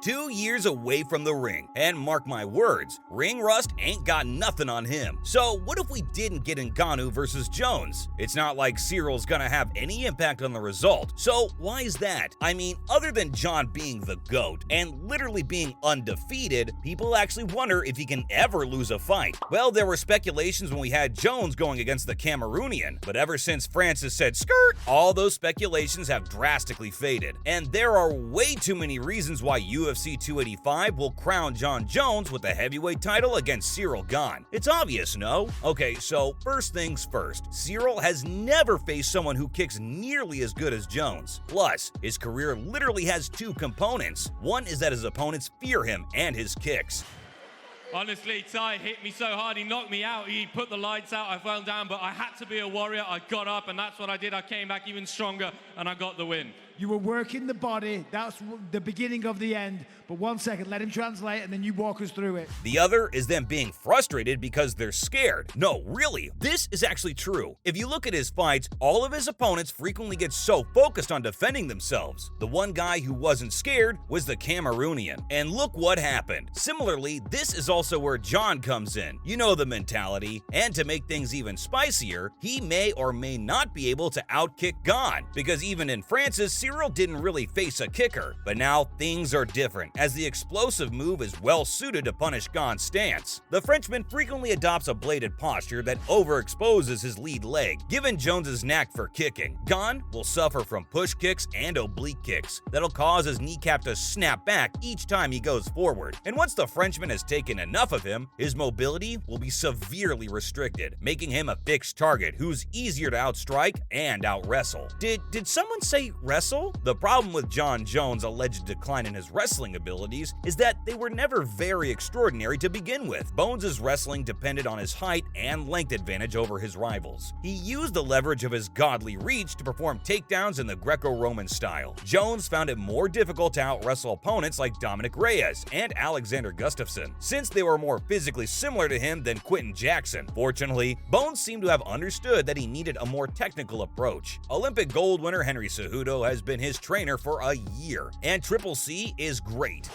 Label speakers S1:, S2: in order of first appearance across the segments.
S1: 2 years away from the ring, and mark my words, ring rust ain't got nothing on him. So what if we didn't get Ngannou versus Jones? It's not like Cyryl's gonna have any impact on the result, so why is that? I mean, other than Jon being the GOAT and literally being undefeated, people actually wonder if he can ever lose a fight. Well, there were speculations when we had Jones going against the Cameroonian, but ever since Francis said skirt, all those speculations have drastically faded. And there are way too many reasons why UFC 285 will crown Jon Jones with the heavyweight title against Ciryl Gane. It's obvious, no? Okay, so first things first, Ciryl has never faced someone who kicks nearly as good as Jones. Plus, his career literally has two components. One is that his opponents fear him and his kicks.
S2: Honestly, Ty hit me so hard, he knocked me out, he put the lights out, I fell down, but I had to be a warrior, I got up, and that's what I did. I came back even stronger, and I got the win.
S3: You were working the body, that's the beginning of the end, but 1 second, let him translate, and then you walk us through it.
S1: The other is them being frustrated because they're scared. No, really, this is actually true. If you look at his fights, all of his opponents frequently get so focused on defending themselves. The one guy who wasn't scared was the Cameroonian, and look what happened. Similarly, this is also where Jon comes in. You know the mentality, and to make things even spicier, he may or may not be able to outkick Gane, because even in Francis, Ciryl didn't really face a kicker, but now things are different, as the explosive move is well suited to punish Gane's stance. The Frenchman frequently adopts a bladed posture that overexposes his lead leg, given Jones's knack for kicking. Gane will suffer from push kicks and oblique kicks that'll cause his kneecap to snap back each time he goes forward, and once the Frenchman has taken enough of him, his mobility will be severely restricted, making him a fixed target who's easier to outstrike and out-wrestle. Did someone say wrestle? The problem with Jon Jones' alleged decline in his wrestling abilities is that they were never very extraordinary to begin with. Bones' wrestling depended on his height and length advantage over his rivals. He used the leverage of his godly reach to perform takedowns in the Greco-Roman style. Jones found it more difficult to out-wrestle opponents like Dominic Reyes and Alexander Gustafsson, since they were more physically similar to him than Quentin Jackson. Fortunately, Bones seemed to have understood that he needed a more technical approach. Olympic gold winner Henry Cejudo has been his trainer for a year, and Triple C is great.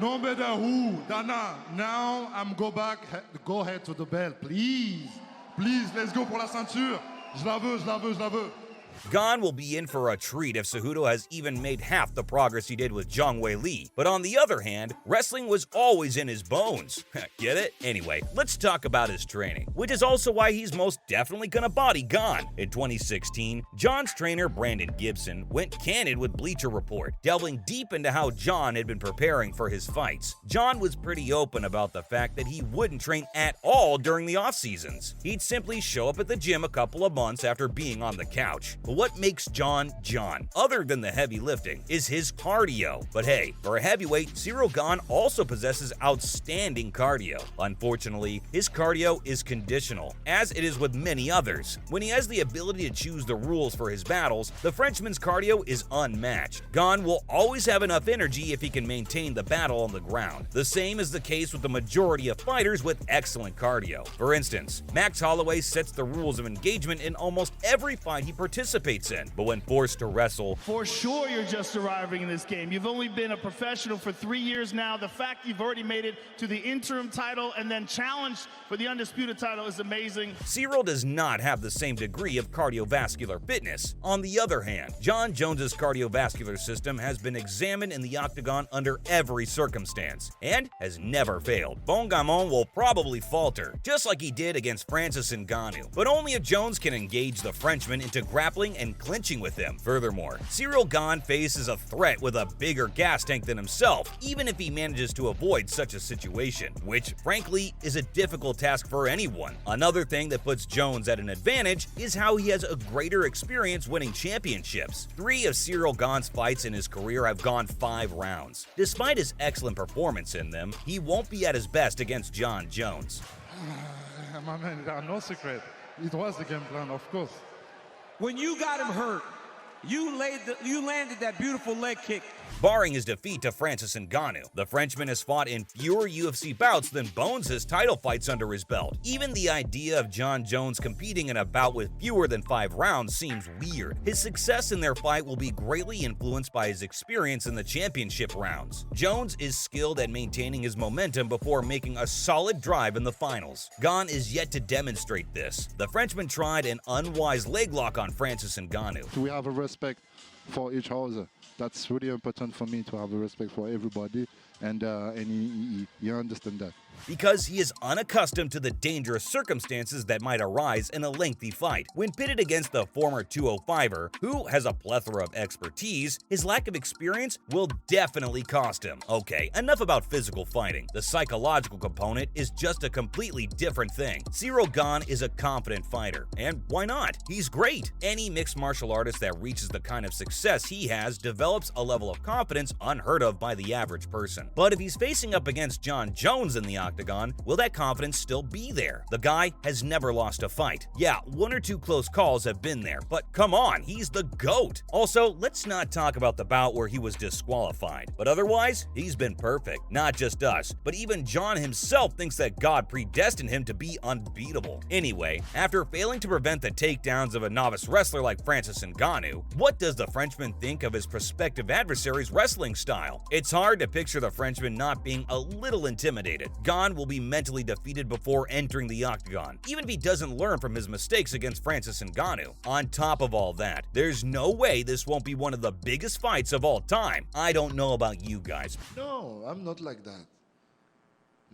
S4: No matter who, Dana, now I'm go ahead to the belt, please. Please, let's go pour la ceinture. Je la veux, je la veux, je la veux.
S1: Gane will be in for a treat if Cejudo has even made half the progress he did with Zhang Wei Li. But on the other hand, wrestling was always in his bones. Get it? Anyway, let's talk about his training, which is also why he's most definitely gonna body Gane. In 2016, Jon's trainer Brandon Gibson went candid with Bleacher Report, delving deep into how Jon had been preparing for his fights. Jon was pretty open about the fact that he wouldn't train at all during the off-seasons. He'd simply show up at the gym a couple of months after being on the couch. But what makes Jon Jon, other than the heavy lifting, is his cardio. But hey, for a heavyweight, Ciryl Gane also possesses outstanding cardio. Unfortunately, his cardio is conditional, as it is with many others. When he has the ability to choose the rules for his battles, the Frenchman's cardio is unmatched. Gane will always have enough energy if he can maintain the battle on the ground. The same is the case with the majority of fighters with excellent cardio. For instance, Max Holloway sets the rules of engagement in almost every fight he participates in, but when forced to wrestle,
S5: for sure you're just arriving in this game. You've only been a professional for 3 years now. The fact you've already made it to the interim title and then challenged for the undisputed title is amazing.
S1: Ciryl does not have the same degree of cardiovascular fitness. On the other hand, Jon Jones's cardiovascular system has been examined in the octagon under every circumstance and has never failed. Bon Gamin will probably falter, just like he did against Francis Ngannou, but only if Jones can engage the Frenchman into grappling and clinching with him. Furthermore, Ciryl Gane faces a threat with a bigger gas tank than himself, even if he manages to avoid such a situation, which frankly is a difficult task for anyone. Another thing that puts Jones at an advantage is how he has a greater experience winning championships. 3 of Ciryl Gane's fights in his career have gone 5 rounds. Despite his excellent performance in them, he won't be at his best against Jon Jones.
S4: My man, there are no secret. It was the game plan, of course.
S6: When you got him hurt, you landed that beautiful leg kick
S1: Barring his defeat to Francis Ngannou, the Frenchman has fought in fewer UFC bouts than Bones has title fights under his belt. Even the idea of Jon Jones competing in a bout with fewer than 5 rounds seems weird. His success in their fight will be greatly influenced by his experience in the championship rounds. Jones is skilled at maintaining his momentum before making a solid drive in the finals. Gane is yet to demonstrate this. The Frenchman tried an unwise leg lock on Francis Ngannou.
S4: We have a respect for each other. That's really important for me to have a respect for everybody, and he understand that.
S1: Because he is unaccustomed to the dangerous circumstances that might arise in a lengthy fight. When pitted against the former 205er, who has a plethora of expertise, his lack of experience will definitely cost him. Okay, enough about physical fighting. The psychological component is just a completely different thing. Ciryl Gane is a confident fighter, and why not? He's great. Any mixed martial artist that reaches the kind of success he has develops a level of confidence unheard of by the average person. But if he's facing up against Jon Jones in the octagon, will that confidence still be there? The guy has never lost a fight. Yeah, 1 or 2 close calls have been there, but come on, he's the GOAT. Also, let's not talk about the bout where he was disqualified, but otherwise, he's been perfect. Not just us, but even Jon himself thinks that God predestined him to be unbeatable. Anyway, after failing to prevent the takedowns of a novice wrestler like Francis Ngannou, what does the Frenchman think of his prospective adversary's wrestling style? It's hard to picture the Frenchman not being a little intimidated. Gane will be mentally defeated before entering the octagon, even if he doesn't learn from his mistakes against Francis Ngannou. On top of all that, there's no way this won't be one of the biggest fights of all time. I don't know about you guys.
S6: No, I'm not like that.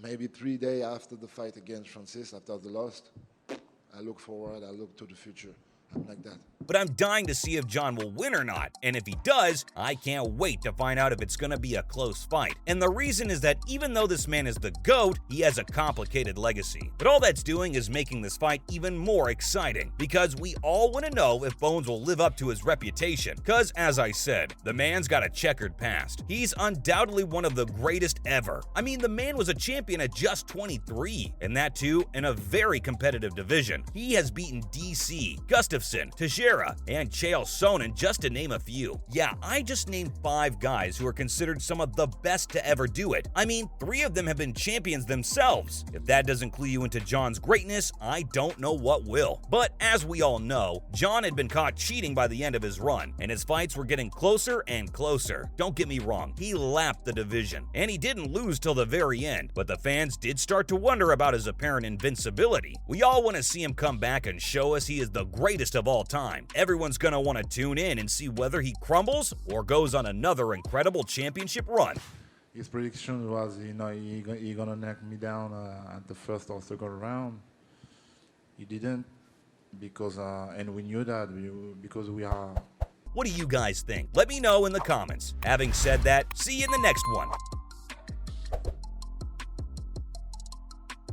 S6: Maybe 3 days after the fight against Francis, after the loss, I look forward, I look to the future. I'm like that.
S1: But I'm dying to see if Jon will win or not, and if he does, I can't wait to find out if it's gonna be a close fight. And the reason is that even though this man is the GOAT, he has a complicated legacy. But all that's doing is making this fight even more exciting, because we all want to know if Bones will live up to his reputation. Cause as I said, the man's got a checkered past. He's undoubtedly one of the greatest ever. I mean, the man was a champion at just 23, and that too in a very competitive division. He has beaten DC, Gustafsson, Teixeira, and Chael Sonnen, just to name a few. Yeah, I just named 5 guys who are considered some of the best to ever do it. I mean, 3 of them have been champions themselves. If that doesn't clue you into Jon's greatness, I don't know what will. But as we all know, Jon had been caught cheating by the end of his run, and his fights were getting closer and closer. Don't get me wrong, he lapped the division, and he didn't lose till the very end, but the fans did start to wonder about his apparent invincibility. We all want to see him come back and show us he is the greatest of all time. Everyone's gonna want to tune in and see whether he crumbles or goes on another incredible championship run.
S4: His prediction was, he gonna knock me down at the first or second round. He didn't, because and we knew that because we are.
S1: What do you guys think? Let me know in the comments. Having said that, see you in the next one.